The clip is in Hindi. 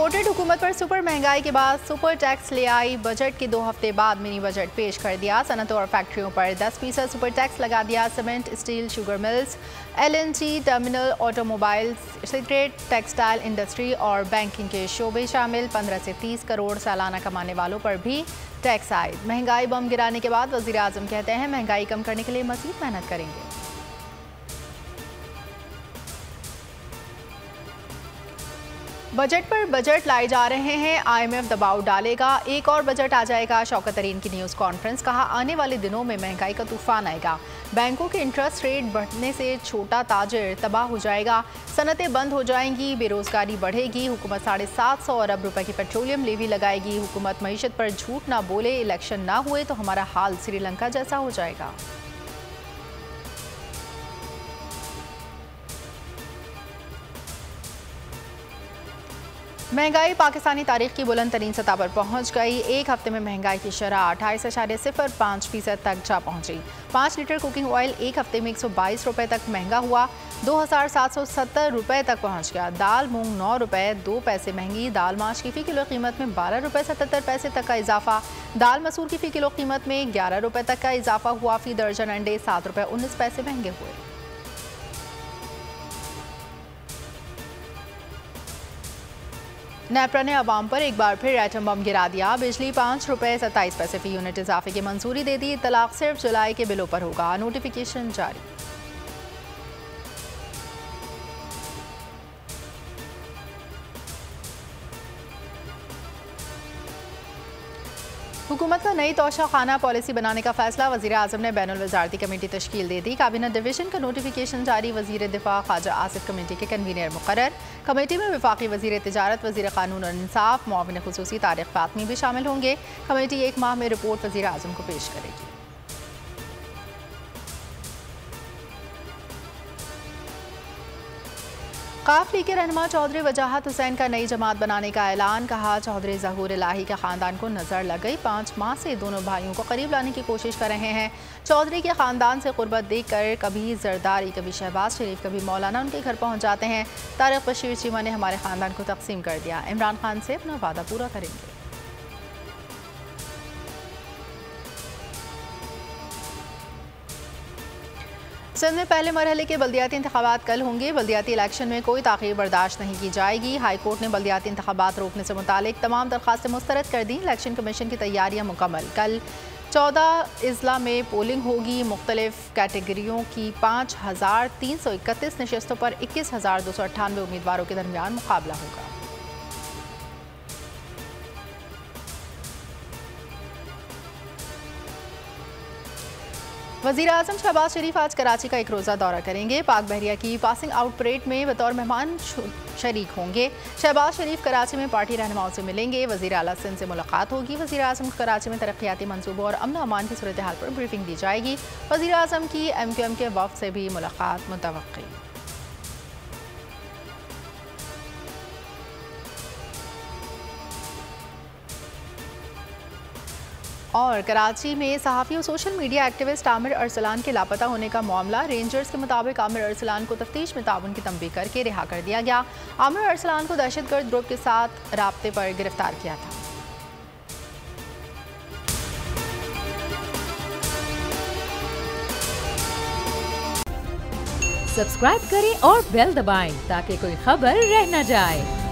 इम्पोर्टेड हुकूमत पर सुपर महंगाई के बाद सुपर टैक्स ले आई। बजट के 2 हफ्ते बाद मिनी बजट पेश कर दिया। सनतों और फैक्ट्रियों पर 10% सुपर टैक्स लगा दिया। Cement, steel, sugar mills, LNG terminal, automobiles, cigarette, textile industry और बैंकिंग के शोबे शामिल 15 से 30 करोड़ सालाना कमाने वालों पर भी टैक्स आए। महंगाई बम गिराने के बाद वज़ीर आज़म कहते हैं महंगाई कम करने के लिए मज़ीद मेहनत करेंगे। बजट पर बजट लाए जा रहे हैं, IMF दबाव डालेगा, एक और बजट आ जाएगा। शौकत तरीन की न्यूज़ कॉन्फ्रेंस, कहा आने वाले दिनों में महंगाई का तूफान आएगा। बैंकों के इंटरेस्ट रेट बढ़ने से छोटा ताजिर तबाह हो जाएगा। सनतें बंद हो जाएंगी, बेरोजगारी बढ़ेगी। हुकूमत 750 अरब रुपए की पेट्रोलियम लेवी लगाएगी। हुकूमत मईशत पर झूठ ना बोले, इलेक्शन ना हुए तो हमारा हाल श्रीलंका जैसा हो जाएगा। महंगाई पाकिस्तानी तारीख की बुलंद तरीन सतह पर पहुंच गई। एक हफ्ते में महंगाई की शरह 28.05% तक जा पहुंची। 5 लीटर कुकिंग ऑयल एक हफ्ते में 122 रुपए तक महंगा हुआ, 2770 रुपए तक पहुंच गया। दाल मूंग 9 रुपए 2 पैसे महंगी। दाल माश की फ़ी किलो कीमत में 12 रुपए 77 पैसे तक का इजाफा। दाल मसूर की फ़ी किलो कीमत में 11 रुपए तक का इजाफा हुआ। फ़ी दर्जन अंडे 7 रुपए 19 पैसे महंगे हुए। नेपरा ने अवाम पर एक बार फिर एटम बम गिरा दिया। बिजली 5 रुपए 27 पैसे फी यूनिट इजाफे की मंजूरी दे दी। तलाक सिर्फ जुलाई के बिलों पर होगा, नोटिफिकेशन जारी। हुकूमत का नई तोशा खाना पॉलिसी बनाने का फैसला। वज़ीर आज़म ने बैनुल वज़ारती कमेटी तश्कील दे दी। काबीना डिवीज़न का नोटिफिकेशन जारी। वज़ीर दिफा ख्वाजा आसिफ कमेटी के कन्वीनर मुकर्रर। कमेटी में वफाकी वज़ीर तिजारत, वज़ीर क़ानून और इंसाफ, मुआविन ख़ुसूसी तारिक फ़ातमी भी शामिल होंगे। कमेटी 1 माह में रिपोर्ट वज़ीर आज़म को पेश करेगी। काफ लीग के रहनुमा चौधरी वजाहत हुसैन का नई जमात बनाने का ऐलान। कहा चौधरी ज़हूर इलाही के ख़ानदान को नज़र लग गई। 5 माह से दोनों भाइयों को करीब लाने की कोशिश कर रहे हैं। चौधरी के ख़ानदान से क़ुर्बत देखकर कभी जरदारी, कभी शहबाज शरीफ, कभी मौलाना उनके घर पहुँच जाते हैं। तारिक बशीर चीमा ने हमारे ख़ानदान को तकसीम कर दिया। इमरान खान से अपना वादा पूरा करेंगे। सिंध में पहले मरहले के बल्दियाती इंतखाबात कल होंगे। बल्दियाती इलेक्शन में कोई ताख़ीर बर्दाश्त नहीं की जाएगी। हाई कोर्ट ने बल्दियाती इंतखाबात रोकने से मुतालिक तमाम दरख्वास्तें मुस्तरद कर दी। इलेक्शन कमीशन की तैयारियां मुकम्मल। कल 14 अजला में पोलिंग होगी। मुख्तलिफ कैटेगरियों की 5331 नशस्तों पर 21,298 उम्मीदवारों के दरमियान मुकाबला होगा। वज़ीर आज़म शहबाज शरीफ आज कराची का एक रोज़ा दौरा करेंगे। पाक बहरिया की पासिंग आउट परेड में बतौर मेहमान शरीक होंगे। शहबाज शरीफ कराची में पार्टी रहनुमाओं से मिलेंगे। वज़ीर आला सिंध से मुलाकात होगी। वज़ीर आज़म को कराची में तरक्याती मंसूबों और अमन अमान की सूरत हाल पर ब्रीफिंग दी जाएगी। वज़ीर आज़म की MQM के वफ़द से भी मुलाकात मुतवक्की। और कराची में सहाफ़ी और social media activist Aamir Arsalan के लापता होने का मामला। रेंजर्स के मुताबिक आमिर अरसलान को तफ्तीश में ताउन की तंबीह करके रिहा कर दिया गया। आमिर अरसलान को दहशतगर्द ग्रुप के साथ राब्ते पर गिरफ्तार किया था। सब्सक्राइब करें और बेल दबाएं ताकि कोई खबर रह न जाए।